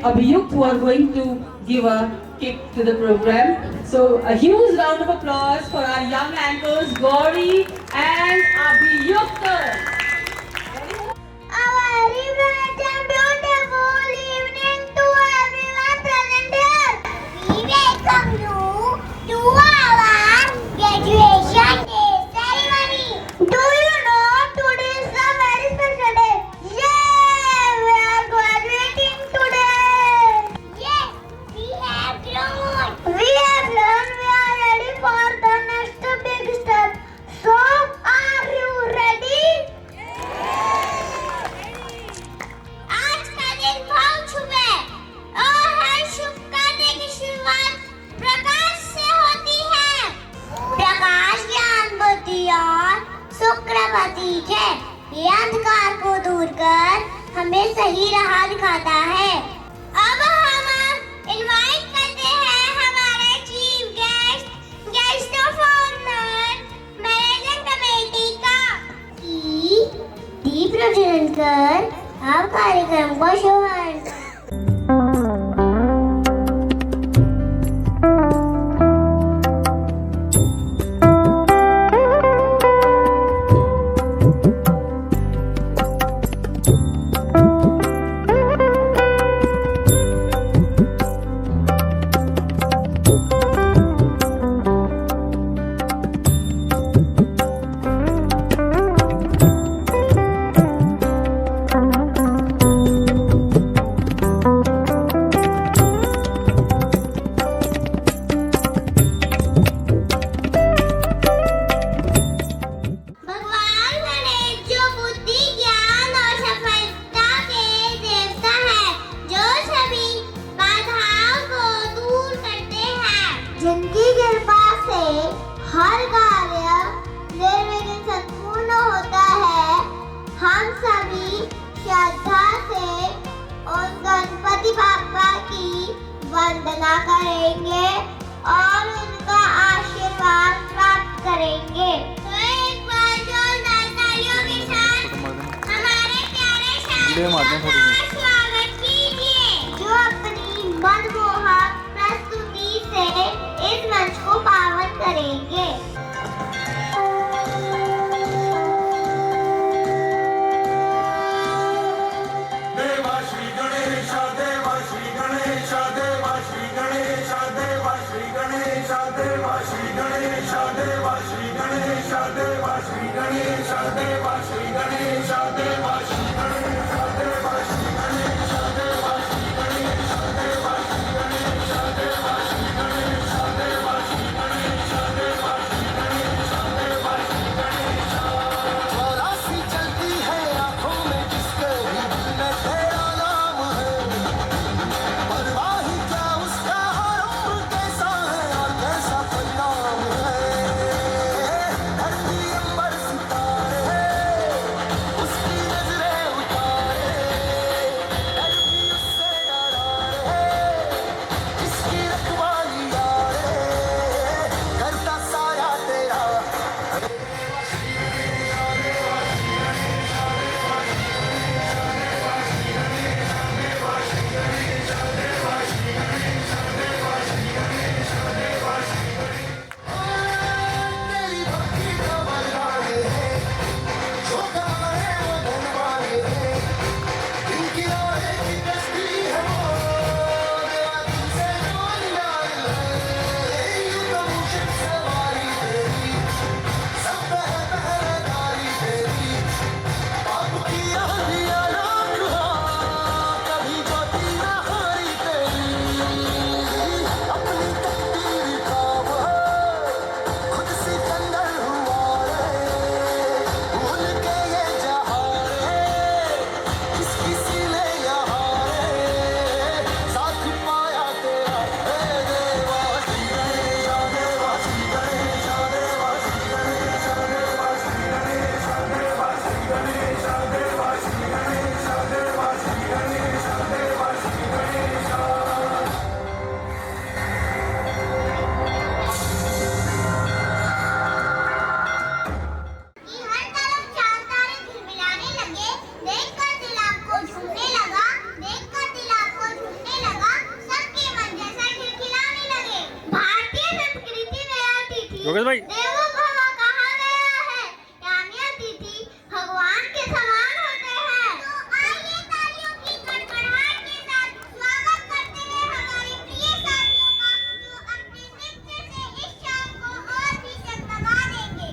Abhiyuk, who are going to give a kick to the program. So a huge round of applause for our young anchors Gauri and Abhiyuk. A very bright and beautiful evening to everyone present here. We welcome you to our graduation day ceremony. Do you know today is a very special day? Yeah, we are graduating today. Yes, we have grown. We have learned. We are ready for the next big step. So, are you ready? आज का दिन बहुत शुभ है और हर शुभ कार्य की शुरुआत प्रकाश से होती है। प्रकाश ज्ञान बुद्धि और शुक्र प्रतीक है। ये अंधकार को दूर कर हमें सही राह दिखाता है। अब हम इनवाइट करते हैं हमारे chief guest of honour managing committee का कि दीप प्रज्वलन कर आप कार्यक्रम को शुभारंभ। भगवान गणेश जो बुद्धि ज्ञान और सफलता के देवता है, जो सभी बाधाओं को दूर करते हैं, जिनकी कृपा से हर कार्य निर्विघ्न संपूर्ण होता है। हम सभी श्रद्धा से उन गणपति बाप्पा की वंदना करेंगे और उनका आशीर्वाद प्राप्त करेंगे। तो एक बार जोरदार तालियों के साथ हमारे प्यारे शास्त्रों का स्वागत कीजिए, जो अपनी मनमोहक प्रस्तुति से इस मंच को पावन करेंगे। देवा श्री गणेश देवा श्री गणेश देवा श्री गणेश देवा श्री गणेश देवा श्री गणेश देवा श्री गणेश देवा श्री गणेश देवा श्री गणेश देवा श्री गणेश देवा श्री गणेश देवा श्री गणेश देवा श्री गणेश देवा श्री गणेश देवा श्री गणेश देवा श्री गणेश देवा श्री गणेश। चौरासी चलती है आंखों में जिसके भी दिल में तेरा नाम है। परवाही क्या उसका हर उम्र कैसा है और कैसा परिणाम है। धरती अंबर सितारे उसके योगेश भाई देवो भव कहा गया है, यानी अतिथि भगवान के समान होते हैं। तो आइए तालियों की गड़गड़ाहट के साथ स्वागत करते हैं हमारे प्रिय साथियों का, जो अपने नृत्य से इस शाम को और भी जगमगा देंगे।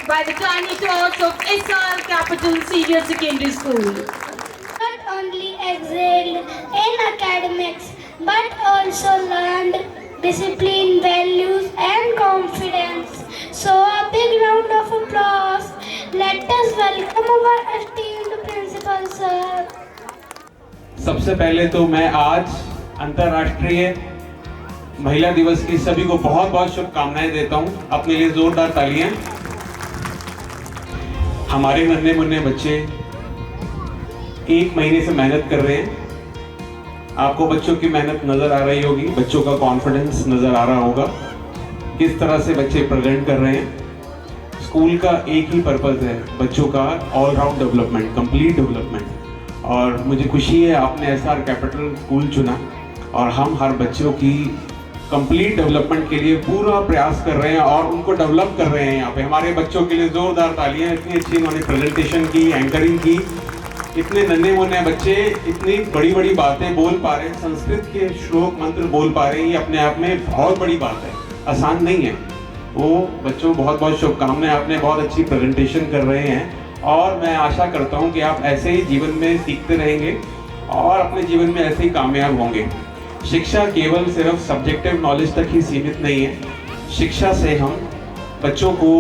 By the tiny tots of SR Capital Senior Secondary School. Not only excelled in academics, but also learned discipline, values, and confidence. So a big round of applause. Let us welcome our esteemed principal, sir. सबसे पहले तो मैं आज अंतर्राष्ट्रीय महिला दिवस की सभी को बहुत बहुत शुभकामनाएं देता हूं। अपने लिए जोरदार तालियां। हमारे नन्हे मुन्ने बच्चे 1 महीने से मेहनत कर रहे हैं। आपको बच्चों की मेहनत नजर आ रही होगी, बच्चों का कॉन्फिडेंस नजर आ रहा होगा, किस तरह से बच्चे प्रेजेंट कर रहे हैं। स्कूल का एक ही पर्पस है, बच्चों का all round development, complete development. और मुझे खुशी है आपने एसआर कैपिटल स्कूल चुना और हम हर बच्चों की कंप्लीट डेवलपमेंट के लिए पूरा प्रयास कर रहे हैं और उनको डेवलप कर रहे हैं। यहाँ पे हमारे बच्चों के लिए जोरदार तालियां। इतनी अच्छी इन्होंने प्रेजेंटेशन की, एंकरिंग की। इतने नन्हे मुन्ने बच्चे इतनी बड़ी बड़ी बातें बोल पा रहे हैं, संस्कृत के श्लोक मंत्र बोल पा रहे हैं, ये अपने आप में बहुत बड़ी बात है, आसान नहीं है। वो बच्चों बहुत बहुत शुभकामनाएं, आपने बहुत अच्छी प्रेजेंटेशन कर रहे हैं और मैं आशा करता हूँ कि आप ऐसे ही जीवन में सीखते रहेंगे और अपने जीवन में ऐसे ही कामयाब होंगे। शिक्षा केवल सिर्फ सब्जेक्टिव नॉलेज तक ही सीमित नहीं है। शिक्षा से हम बच्चों को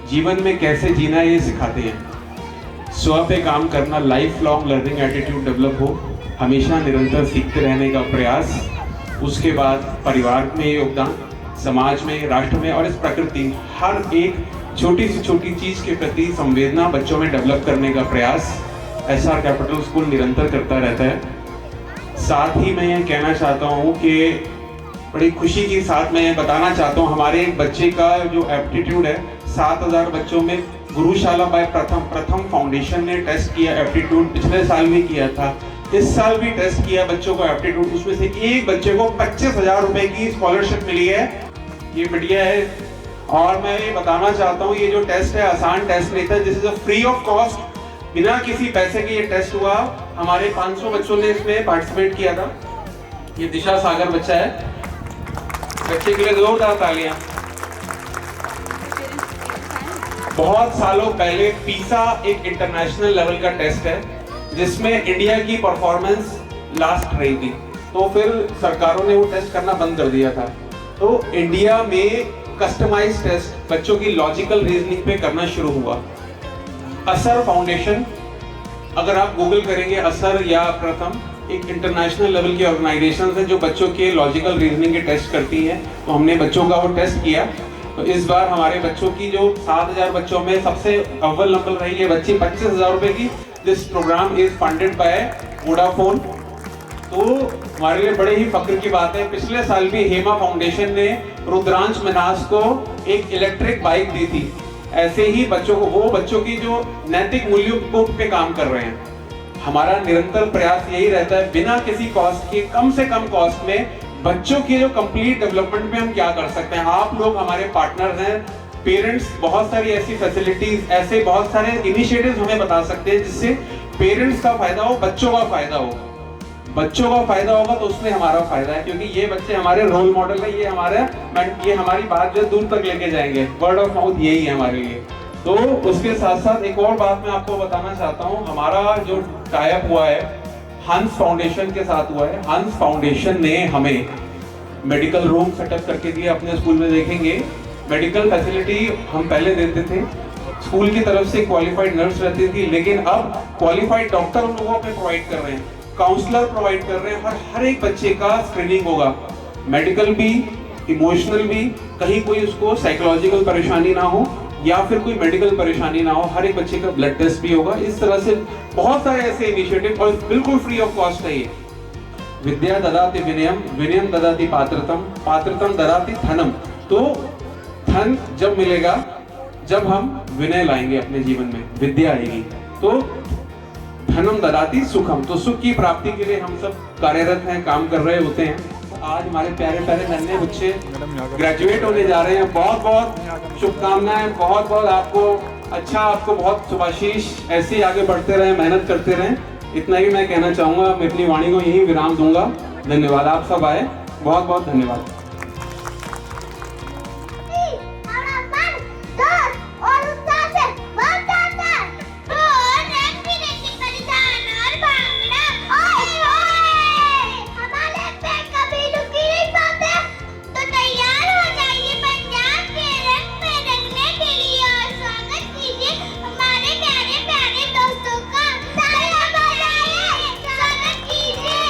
जीवन में कैसे जीना ये सिखाते हैं। स्व पे काम करना, life long learning attitude develop हो, हमेशा निरंतर सीखते रहने का प्रयास, उसके बाद परिवार में योगदान, समाज में, राष्ट्र में और इस प्रकृति, हर एक छोटी से छोटी चीज़ के प्रति संवेदना बच्चों में डेवलप करने का प्रयास एसआर कैपिटल स्कूल निरंतर करता रहता है। साथ ही मैं ये कहना चाहता हूँ कि बड़ी खुशी के साथ मैं ये बताना चाहता हूँ, हमारे एक बच्चे का जो एप्टीट्यूड है, 7000 बच्चों में गुरुशाला बाय प्रथम फाउंडेशन ने टेस्ट किया एप्टीट्यूड, पिछले साल भी किया था, इस साल भी टेस्ट किया बच्चों को एप्टीट्यूड। उसमें से एक बच्चे को 25,000 रुपए की स्कॉलरशिप मिली है। ये बढ़िया है। और मैं ये बताना चाहता हूँ, ये जो टेस्ट है आसान टेस्ट नहीं था, this is a free of cost, बिना किसी पैसे के ये टेस्ट हुआ। हमारे 500 बच्चों ने इसमें पार्टिसिपेट किया था। ये दिशा सागर बच्चा है, बच्चे के लिए जोरदार तालियां। बहुत सालों पहले पीसा एक इंटरनेशनल लेवल का टेस्ट है जिसमें इंडिया की परफॉर्मेंस लास्ट रही थी, तो फिर सरकारों ने वो टेस्ट करना बंद कर दिया था। तो इंडिया में कस्टमाइज्ड टेस्ट बच्चों की लॉजिकल रीजनिंग पे करना शुरू हुआ। असर फाउंडेशन, अगर आप गूगल करेंगे असर या प्रथम, एक इंटरनेशनल लेवल की ऑर्गेनाइजेशन है जो बच्चों के लॉजिकल रीजनिंग के टेस्ट करती है। तो हमने बच्चों का वो टेस्ट किया। तो इस बार हमारे बच्चों की जो 7,000 बच्चों में सबसे अव्वल नंबर रही है बच्ची 25,000 रुपए की। This programme is funded by Vodafone. तो हमारे लिए बड़े ही फक्र की बात है, पिछले साल भी हेमा फाउंडेशन ने रुद्रांश मिनास को एक इलेक्ट्रिक बाइक दी थी। ऐसे ही बच्चों को, वो बच्चों की जो नैतिक मूल्यों पे काम कर रहे हैं। हमारा निरंतर प्रयास यही रहता है, बिना किसी कॉस्ट के, कम से कम कॉस्ट में बच्चों की जो कंप्लीट डेवलपमेंट में हम क्या कर सकते हैं। आप लोग हमारे पार्टनर्स हैं, पेरेंट्स बहुत सारी ऐसी फैसिलिटीज, ऐसे बहुत सारे इनिशिएटिव्स हमें बता सकते हैं जिससे पेरेंट्स का फायदा हो, बच्चों का फायदा हो। बच्चों का फायदा होगा तो उसमें हमारा फायदा है, क्योंकि ये बच्चे हमारे रोल मॉडल है, ये हमारी बात जो दूर तक लेके जाएंगे। वर्ड ऑफ माउथ यही है हमारे लिए। तो उसके साथ साथ एक और बात मैं आपको बताना चाहता हूँ, हमारा जो टाई अप हुआ है हंस फाउंडेशन के साथ हुआ है। हंस फाउंडेशन ने हमें मेडिकल रूम सेटअप करके दिया अपने स्कूल में। देखेंगे मेडिकल फैसिलिटी हम पहले देते थे, स्कूल की तरफ से क्वालिफाइड नर्स रहती थी, लेकिन अब क्वालिफाइड डॉक्टर उन लोगों पे प्रोवाइड कर रहे हैं, काउंसलर प्रोवाइड कर रहे हैं। हर एक बच्चे का स्क्रीनिंग होगा, मेडिकल भी, इमोशनल भी, कहीं कोई उसको साइकोलॉजिकल परेशानी ना हो या फिर कोई मेडिकल परेशानी ना हो, हर एक बच्चे का ब्लड टेस्ट भी होगा। इस तरह से बहुत सारे ऐसे इनिशिएटिव और बिल्कुल फ्री ऑफ कॉस्ट है ये। विद्या ददाति विनयम, विनयम ददाति पात्रतम, पात्रतम ददाति धनम। तो धन जब मिलेगा जब हम विनय लाएंगे अपने जीवन में, विद्या आएगी, तो धनम ददाति सुखम, तो सुख की प्राप्ति के लिए हम सब कार्यरत हैं, काम कर रहे होते हैं। आज हमारे प्यारे प्यारे नन्हे बच्चे ग्रेजुएट होने जा रहे हैं। बहुत बहुत शुभकामनाएं, बहुत बहुत आपको अच्छा, आपको बहुत शुभाशीष। ऐसे ही आगे बढ़ते रहें, मेहनत करते रहें। इतना ही मैं कहना चाहूँगा, मैं अपनी वाणी को यही विराम दूंगा। धन्यवाद, आप सब आए, बहुत बहुत धन्यवाद। स्वागत कीजिए।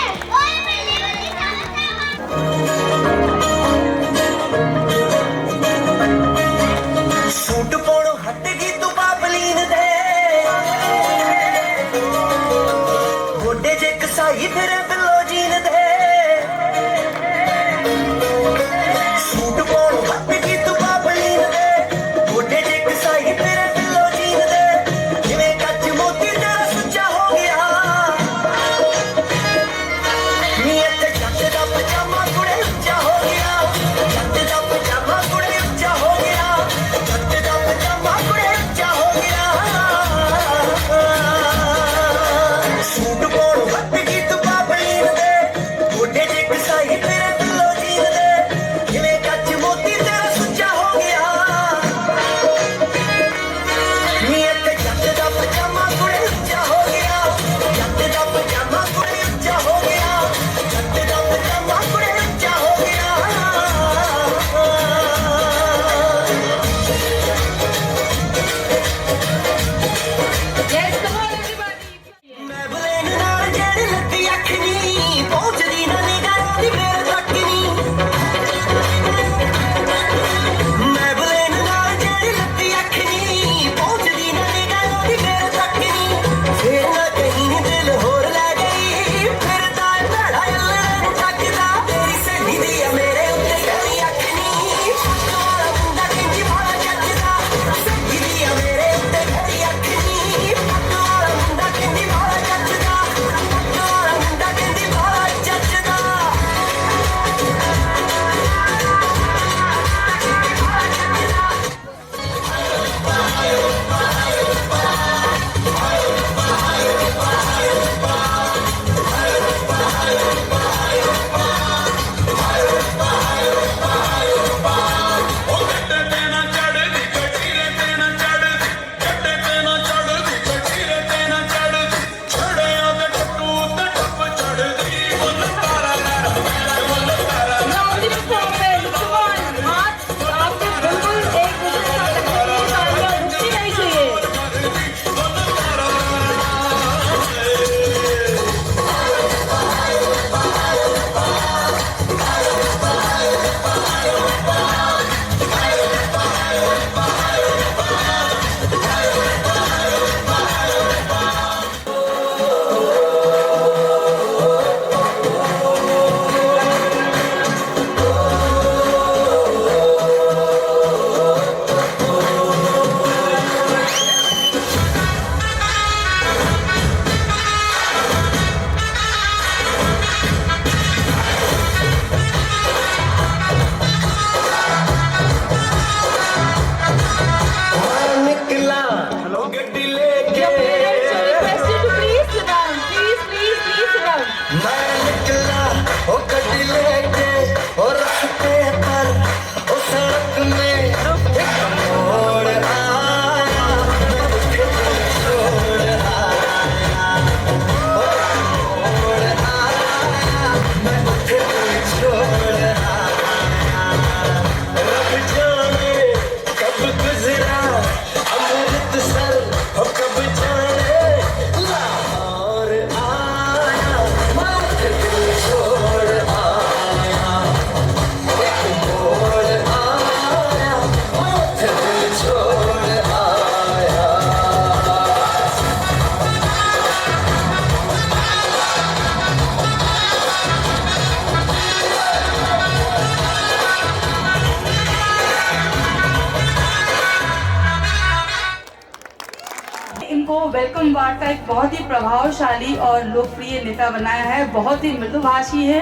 होमगार्ड का एक बहुत ही प्रभावशाली और लोकप्रिय नेता बनाया है। बहुत ही मृदुभाषी है,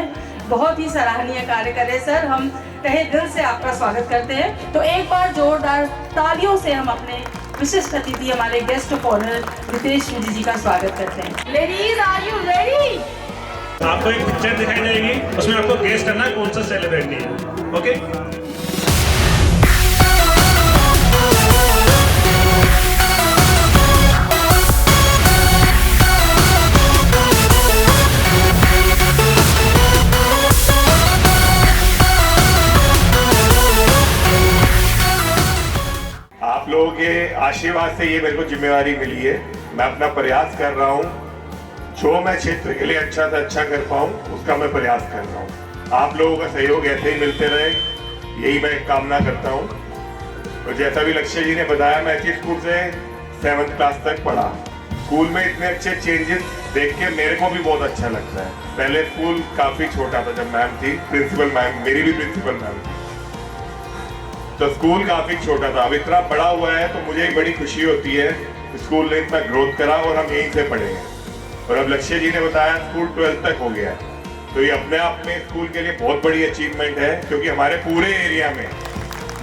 बहुत ही सराहनीय कार्य करे सर। हम तहे दिल से आपका स्वागत करते हैं। तो एक बार जोरदार तालियों से हम अपने विशिष्ट अतिथि हमारे guest of honour Ritesh Vijay ji का स्वागत करते हैं। Ladies are you ready? आपको एक पिक्चर दिखाई जाएगी, उसमें आपको गेस करना है कौन सा सेलिब्रिटी है। ओके, आप लोगों के आशीर्वाद से ये मेरे को जिम्मेवारी मिली है। मैं अपना प्रयास कर रहा हूँ, जो मैं क्षेत्र के लिए अच्छा से अच्छा कर पाऊँ उसका मैं प्रयास कर रहा हूँ। आप लोगों का सहयोग ऐसे ही मिलते रहे, यही मैं कामना करता हूँ। और जैसा भी लक्ष्य जी ने बताया, मैं इसी स्कूल से 7th क्लास तक पढ़ा। स्कूल में इतने अच्छे चेंजेस देख के मेरे को भी बहुत अच्छा लगता है। पहले स्कूल काफी छोटा था, जब मैम थी प्रिंसिपल मैम, मेरी भी प्रिंसिपल मैम थी, तो स्कूल काफी छोटा था। अब इतना बड़ा हुआ है तो मुझे एक बड़ी खुशी होती है, स्कूल ने इतना ग्रोथ करा और हम यहीं से पढ़े हैं। और अब लक्ष्य जी ने बताया स्कूल 12th तक हो गया है, तो ये अपने आप में स्कूल के लिए बहुत बड़ी अचीवमेंट है, क्योंकि हमारे पूरे एरिया में,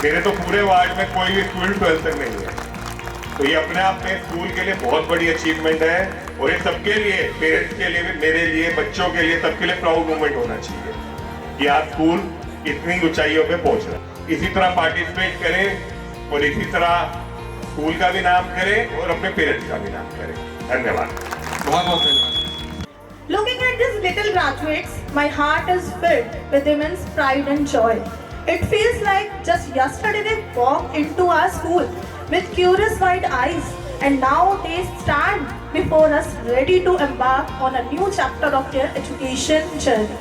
मेरे तो पूरे वार्ड में कोई भी स्कूल 12th तक नहीं है। तो ये अपने आप में स्कूल के लिए बहुत बड़ी अचीवमेंट है, और ये सबके लिए, पेरेंट्स के लिए भी, मेरे लिए, बच्चों के लिए, सबके लिए प्राउड मोमेंट होना चाहिए कि आज स्कूल इतनी ऊंचाइयों पे पहुंच रहा है। इसी तरह पार्टिसिपेट करें और इसी तरह स्कूल का भी नाम करें और अपने पेरेंट्स का भी नाम करें। धन्यवाद, बहुत बहुत धन्यवाद। Looking at these little graduates, my heart is filled with immense pride and joy. It feels like just yesterday they walked into our school with curious wide eyes, and now they stand before us ready to embark on a new chapter of their education journey.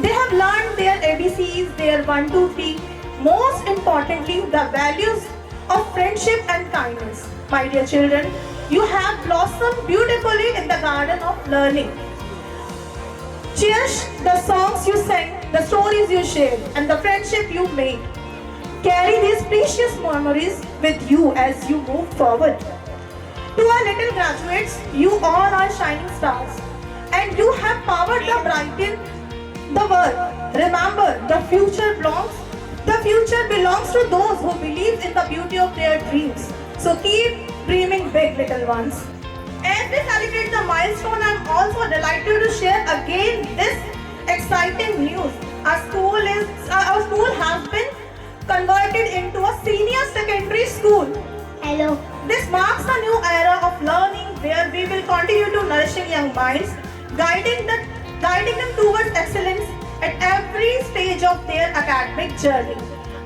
They have learned their ABCs, their 1, 2, 3, most importantly, the values of friendship and kindness. My dear children, you have blossomed beautifully in the garden of learning. Cherish the songs you sang, the stories you shared, and the friendship you made. Carry these precious memories with you as you move forward. To our little graduates, you all are shining stars, and you have powered the brighten the world. Remember, the future belongs to those who believe in the beauty of their dreams. So keep dreaming big, little ones. As we celebrate the milestone, I am also delighted to share again this exciting news. Our school has been converted into a senior secondary school. Hello. This marks a new era of learning where we will continue to nourishing young minds, guiding them towards excellence at every stage of their academic journey.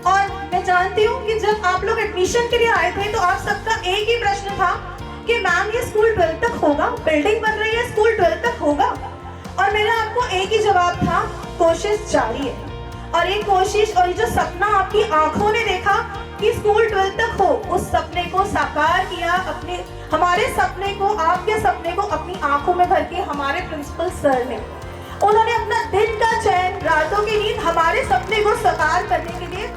और मैं जानती हूँ कि जब आप लोग admission के लिए आए थे तो आप सबका एक ही प्रश्न था कि मैम ये स्कूल 12th तक होगा, बिल्डिंग बन रही है, स्कूल 12th तक होगा। और मेरा आपको एक ही जवाब था, कोशिश जारी है। और ये कोशिश और ये जो सपना आपकी आंखों ने देखा कि स्कूल 12th तक हो, उस सपने को साकार किया, हमारे सपने को, आपके सपने को अपनी आंखों में भर के हमारे प्रिंसिपल सर ने, उन्होंने अपना दिन का चैन, रातों की नींद हमारे सपने को साकार करने के लिए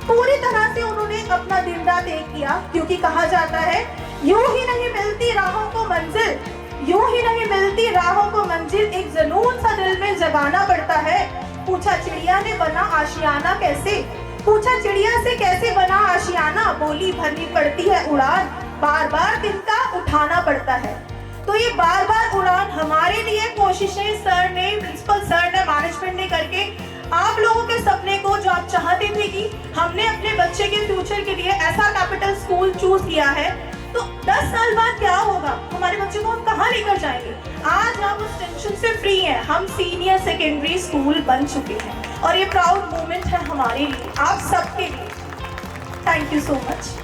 पूरी तरह से उन्होंने अपना दिन रात एक किया। क्योंकि कहा जाता है, यूं ही नहीं मिलती राहों को मंजिल, यूं ही नहीं मिलती राहों को मंजिल, एक जुनून सा दिल में जगाना पड़ता है। पूछा चिड़िया ने बना आशियाना कैसे, पूछा चिड़िया से कैसे बना आशियाना, बोली भरनी पड़ती है उड़ान, बार बार दिन का उठाना पड़ता है। तो ये बार बार उड़ान हमारे लिए कोशिशें सर ने, प्रिंसिपल सर ने, मैनेजमेंट ने करके आप लोगों के सपने को, जो आप चाहते थे कि हमने अपने बच्चे के फ्यूचर के लिए ऐसा कैपिटल स्कूल चूज किया है, तो 10 साल बाद क्या होगा, हमारे बच्चे को हम कहाँ लेकर जाएंगे। आज आप उस टेंशन से फ्री हैं, हम सीनियर सेकेंडरी स्कूल बन चुके हैं और ये प्राउड मोमेंट है हमारे लिए, आप सबके लिए। Thank you so much.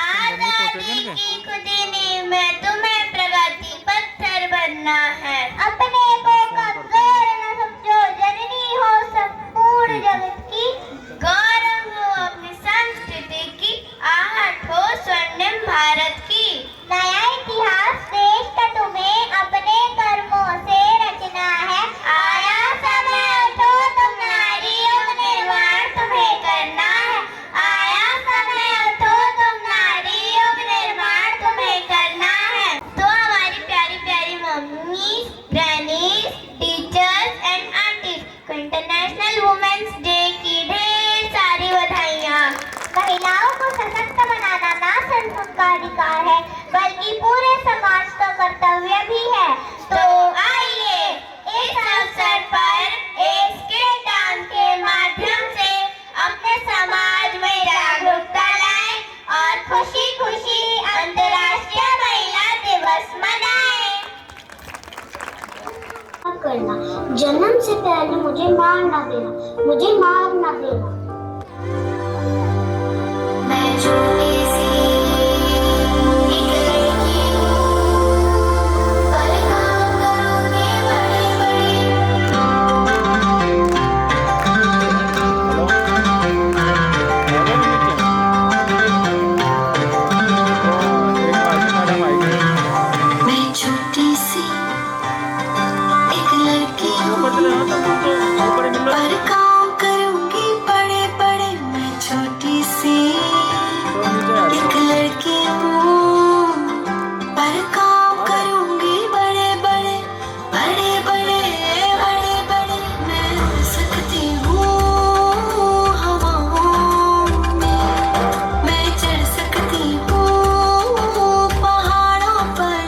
आजादी की खुदी ने में तुम्हें प्रगति पत्थर बनना है। अपने को कमजोर न समझो, जननी हो सब पूर्ण जगत की, गौरव हो अपनी संस्कृति की, आहट हो स्वर्णिम भारत की। नया इतिहास देश का तुम्हें अपने कर्मों से रचना है। आया समय उठो तुम नारियों का निर्माण तुम्हें करना है। आया समय उठो तुम नारियों का निर्माण तुम्हें करना है। कर्तव्य भी है। तो आइए इस अवसर पर एक स्किट डांस के माध्यम से अपने समाज में जागरूकता लाएं और खुशी खुशी अंतर्राष्ट्रीय महिला दिवस मनाएं। करना, जन्म से पहले मुझे मार ना देना, मुझे मार ना देना। मैं छोटी सी एक लड़की हूँ, पर काम करूँगी बड़े बड़े। मैं छोटी सी एक लड़की हूँ, पर काम करूँगी बड़े बड़े। मैं छोटी सी एक लड़की हूँ, पर काम करूँगी बड़े बड़े बड़े बड़े बड़े बड़े। मैं उड़ सकती हूँ हवाओं में, मैं चढ़ सकती हूँ पहाड़ों पर,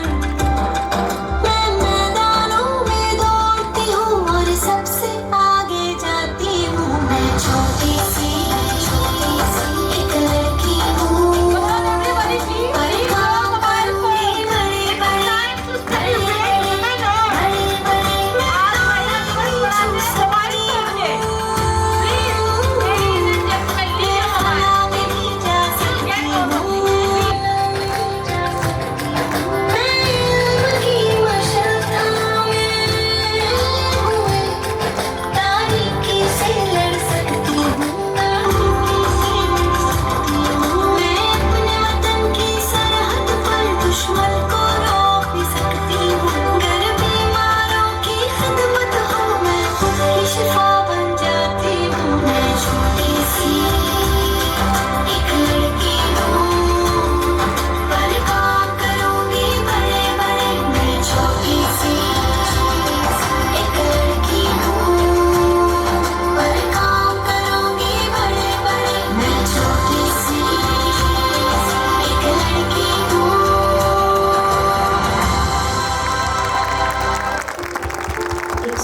मैं मैदानों में दौड़ती हूँ और सबसे आगे जाती हूँ। मैं छोटी सी एक लड़की हूँ, पर काम करूँगी बड़े बड़े बड़े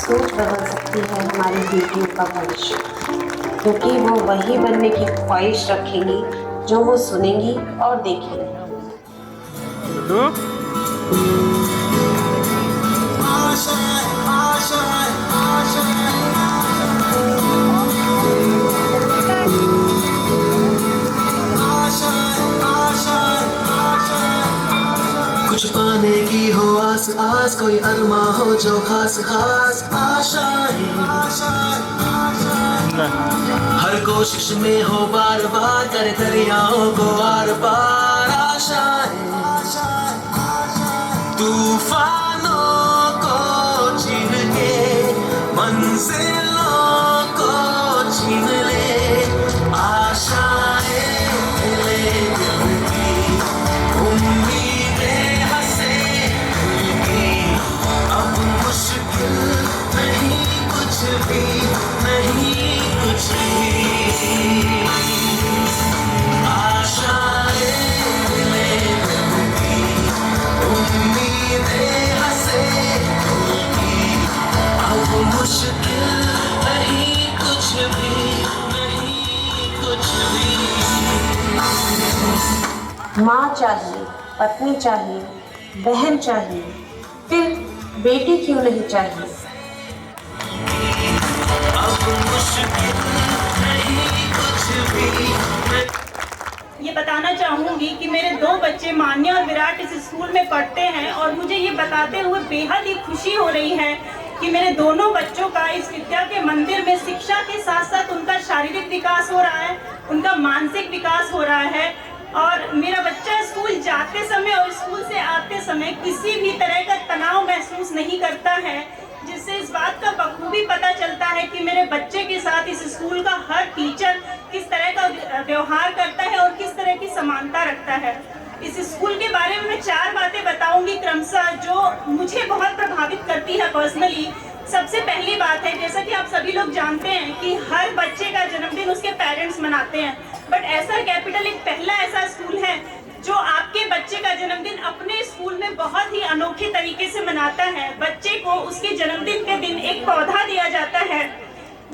सोच बदल सकती है हमारी बेटियों का भविष्य, क्योंकि वो वही बनने की ख्वाहिश रखेंगी जो वो सुनेंगी और देखेंगी। कुछ पाने की हो आस आस, कोई अरमा हो जो खास खास आशाएं। हर कोशिश में हो बार बार, कर दरियाओं को आर पार आशाएं। तूफानों को छीन के मंजिलों को छीन ले, आशाएं ले दिल की, उम्मीदें अब मुश्किल नहीं कुछ भी, नहीं कुछ भी। आशाएं ले लूंगी, उम्मीदें हंसे अब मुश्किल नहीं कुछ भी, नहीं कुछ भी। माँ चाहिए, पत्नी चाहिए, बहन चाहिए, फिर बेटी क्यों नहीं चाहिए। ये बताना चाहूँगी कि मेरे 2 बच्चे मान्या और विराट इस स्कूल में पढ़ते हैं और मुझे ये बताते हुए बेहद ही खुशी हो रही है कि मेरे दोनों बच्चों का इस विद्या के मंदिर में शिक्षा के साथ साथ उनका शारीरिक विकास हो रहा है, उनका मानसिक विकास हो रहा है। और मेरा बच्चा स्कूल जाते समय और स्कूल से आते समय किसी भी तरह का तनाव महसूस नहीं करता है, जिससे इस बात का बखूबी पता चलता है कि मेरे बच्चे के साथ इस स्कूल का हर टीचर किस तरह का व्यवहार करता है और किस तरह की समानता रखता है। इस स्कूल के बारे में मैं 4 बातें बताऊंगी क्रमशः जो मुझे बहुत प्रभावित करती है पर्सनली। सबसे पहली बात है, जैसा कि आप सभी लोग जानते हैं कि हर बच्चे का जन्मदिन उसके पेरेंट्स मनाते हैं, बट एसआर कैपिटल एक पहला ऐसा स्कूल है जो आपके बच्चे का जन्मदिन अपने स्कूल में बहुत ही अनोखे तरीके से मनाता है। बच्चे को उसके जन्मदिन के दिन एक पौधा दिया जाता है।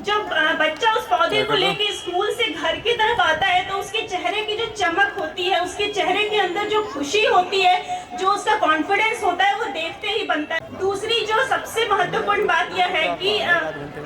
जब बच्चा उस पौधे को लेके स्कूल से घर की तरफ आता है तो उसके चेहरे की जो चमक होती है, उसके चेहरे के अंदर जो खुशी होती है, जो उसका कॉन्फिडेंस होता है, वो देखते ही बनता है। दूसरी जो सबसे महत्वपूर्ण बात यह है कि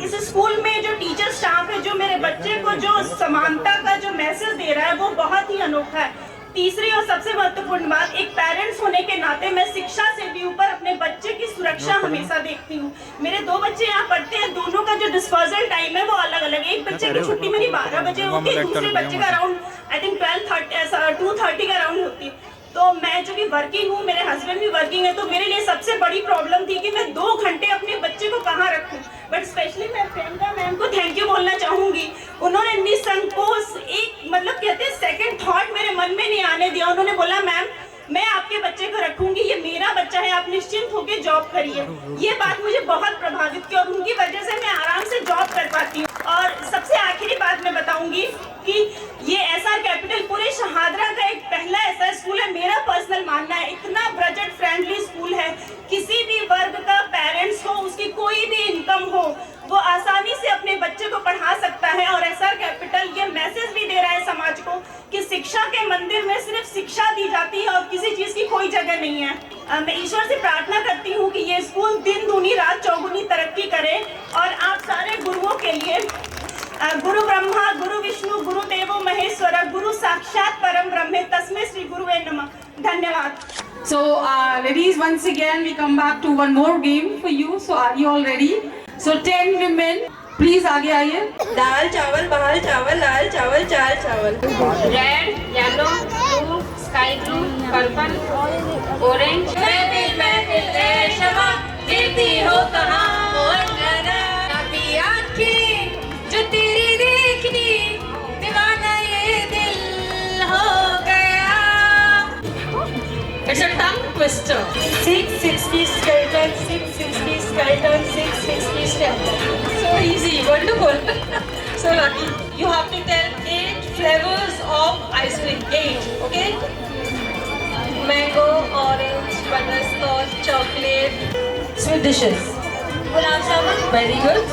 इस स्कूल में जो टीचर स्टाफ है, जो मेरे बच्चे को जो समानता का जो मैसेज दे रहा है, वो बहुत ही अनोखा है। तीसरी और सबसे महत्वपूर्ण बात, एक पेरेंट्स होने के नाते मैं शिक्षा से भी ऊपर अपने बच्चे की सुरक्षा हमेशा देखती हूँ। मेरे 2 बच्चे यहाँ पढ़ते हैं, दोनों का जो डिस्पोजल टाइम है वो अलग अलग है। एक बच्चे की छुट्टी मेरी 12 बजे होती है, दूसरे बच्चे का अराउंड आई थिंक 2:30 का अराउंड होती है। तो मैं जो कि वर्किंग हूँ, मेरे हस्बैंड भी वर्किंग है, तो मेरे लिए सबसे बड़ी प्रॉब्लम थी कि मैं 2 घंटे अपने बच्चे को कहाँ रखूँ। बट स्पेशली मैं प्रियंका मैम को थैंक यू बोलना चाहूँगी। उन्होंने निसंकोच एक मतलब कहते हैं सेकंड थॉट मेरे मन में नहीं आने दिया। उन्होंने बोला मैम मैं आपके बच्चे को रखूंगी, ये मेरा बच्चा है, आप निश्चिंत होकर जॉब करिए। ये बात मुझे बहुत प्रभावित की और उनकी वजह से मैं आराम से जॉब कर पाती हूँ। और सबसे आखिरी बात मैं बताऊंगी कि ये एसआर कैपिटल पूरे शहादरा का एक पहला ऐसा स्कूल है, मेरा पर्सनल मानना है, इतना बजट फ्रेंडली स्कूल है। किसी भी वर्ग का पेरेंट्स हो, उसकी कोई भी इनकम हो, वो आसानी से अपने बच्चे को पढ़ा सकता है। और एसआर कैपिटल ये मैसेज भी दे रहा है समाज को कि शिक्षा के मंदिर में सिर्फ शिक्षा दी जाती है और किसी चीज की कोई जगह नहीं है। मैं ईश्वर से प्रार्थना करती हूँ कि ये स्कूल दिन दूनी रात चौगुनी तरक्की करे। और आप सारे गुरुओं के लिए गुरु ब्रह्मा गुरु विष्णु गुरु देवो महेश्वर गुरु साक्षात परम ब्रह्म तस्मै श्री गुरुवे नमः। धन्यवाद। So, ladies, once again we come back to one more game for you. So, are you all ready? So, 10 women, please आगे आइए। दाल चावल बहाल चावल लाल चावल चाल चावल। Red, yellow, blue, sky blue, purple, orange. महफिल ए शमा गिरती हो कहाँ नबी आँखें जो तेरी देखी दीवाना ये दिल हो गया। It's a tongue twister. 660 skeleton, 660 skeleton, 660 skeleton. So easy, wonderful. So lucky. You have to tell 8 flavors of ice cream. 8, okay? Mango, orange, butterscotch, chocolate. Sweet dishes. Gulab jamun. Very good.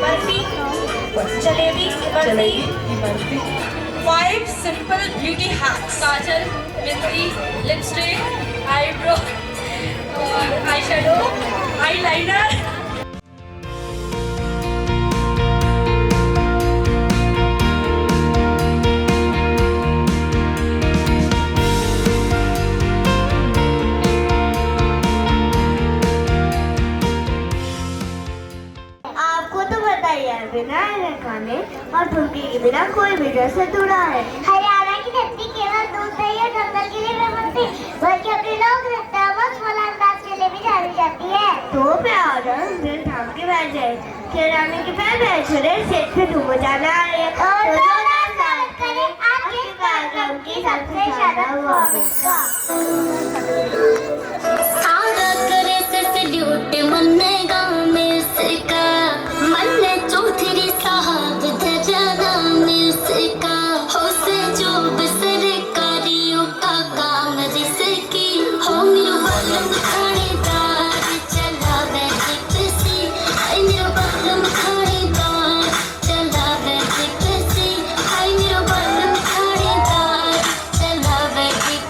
Barfi. Jalebi. Barfi. 5 simple beauty hacks. Kajal, Mehndi, lipstick, eyebrow, eyeshadow, eyeliner. आपको तो पता ही है, बिना खाने और फुल्की के बिना कोई भी ड्रेस अधूरा है। हरियाणा की धरती केवल दूध दही और दंगल के लिए नहीं बनती, बल्कि अपने लोक नृत्य और स्मरण अंदाज के लिए भी जानी जाती है। तो प्यार दिल थाम के बैठ जाए, खिलाने के पैर बैठ छोड़े, सेठ पे धूम जाना है और जोरदार स्वागत करें आपके कार्यक्रम की सबसे शानदार परफॉर्मेंस का। सारा करे सल्यूट मन्ने गाँव में इसका मन्ने चौधरी साहब धजना में इसका हो से जो सरकारियों का काम जिसकी हो मेरो बलम खानेदार चला वैसे हाय मेरो बलम खानेदार चला वैसे हाय मेरो बलम खानेदार चला वैसे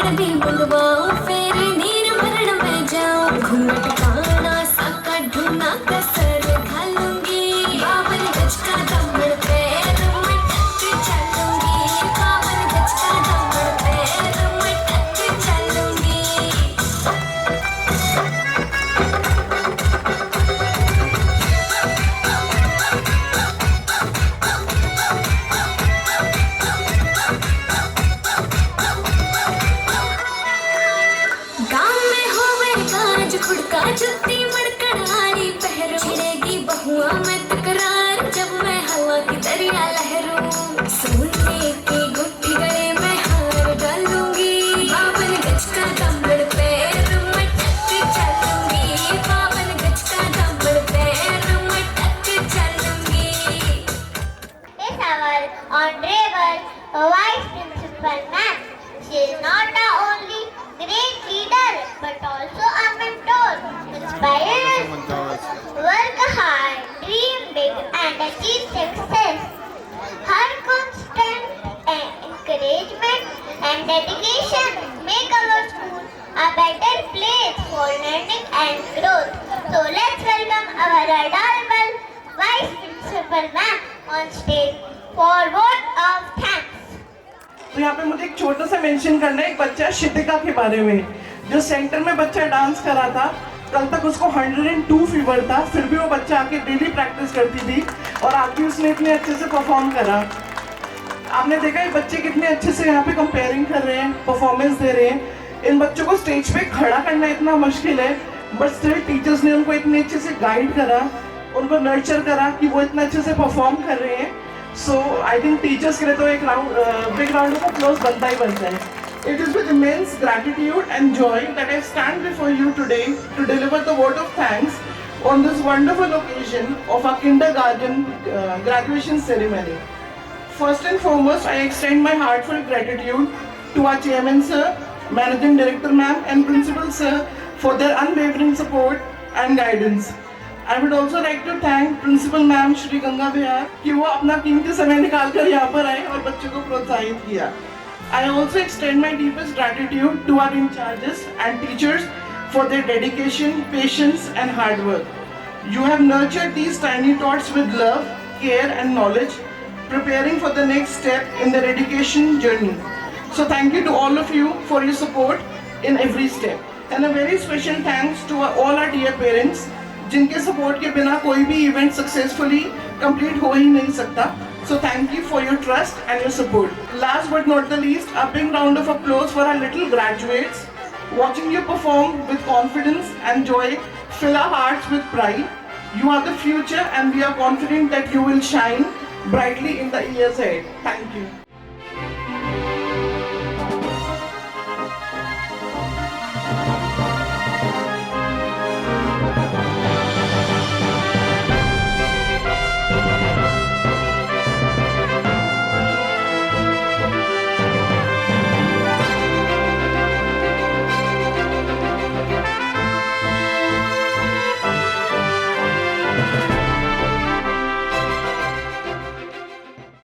मरण दी मंगवाओ फिर नीर मरण में जाऊं घूंघट काना साका ढूंढना कसर घालूंगी 52 गज का दमड़ पैर में टक चलूंगी 52 गज का दमड़ पैर में टक चलूंगी गाँव में होवे काज खुड़का जुत्ती मड़कड़ारी पहरो छिड़ेगी बहुआ में तकरार जब मैं हवा की दरिया लहरूं सोने की गुट्ठी गले में हार डालूंगी 52 गज का दमड़ पैर में टक चलूंगी 52 गज का दमड़ पैर में टक चलूंगी is our honorable Vice Principal Ma'am. She is not only great leader but also a mentor. Inspires us to work hard, dream big and achieve success. Her constant encouragement and dedication make our school a better place for learning and growth. So let's welcome our adorable Vice Principal Ma'am on stage for vote of thanks. तो यहाँ पे मुझे एक छोटा सा mention करना है एक बच्चा शितिका के बारे में जो सेंटर में बच्चा डांस कर रहा था कल तक उसको 102 फीवर था फिर भी वो बच्चा आके डेली प्रैक्टिस करती थी और आके उसने इतने अच्छे से परफॉर्म करा। आपने देखा ये बच्चे कितने अच्छे से यहाँ पे कंपेयरिंग कर रहे हैं परफॉर्मेंस दे रहे हैं। इन बच्चों को स्टेज पे खड़ा करना इतना मुश्किल है बट स्टिल टीचर्स ने उनको इतने अच्छे से गाइड करा उनको नर्चर करा कि वो इतना अच्छे से परफॉर्म कर रहे हैं। So I think teachers के लिए तो एक big round of applause बनता ही बनता है। It is with immense gratitude and joy that I stand before you today to deliver the vote of thanks on this wonderful occasion of our kindergarten graduation ceremony. First and foremost, I extend my heartfelt gratitude to our chairman sir, managing director ma'am and principal sir for their unwavering support and guidance. I would also like to thank Principal Ma'am Shri Ganga Bihar कि वो अपना कीमती समय निकाल कर यहाँ पर आए और बच्चों को प्रोत्साहित किया। I also extend my deepest gratitude to our in charges and teachers for their dedication, patience and hard work. You have nurtured these tiny tots with love, care and knowledge, preparing for the next step in their education journey. So thank you to all of you for your support in every step. And a very special thanks to all our dear parents जिनके support के बिना कोई भी event successfully complete हो ही नहीं सकता। So thank you for your trust and your support. Last but not the least, a big round of applause for our little graduates. Watching you perform with confidence and joy fill our hearts with pride. You are the future and we are confident that you will shine brightly in the years ahead. Thank you.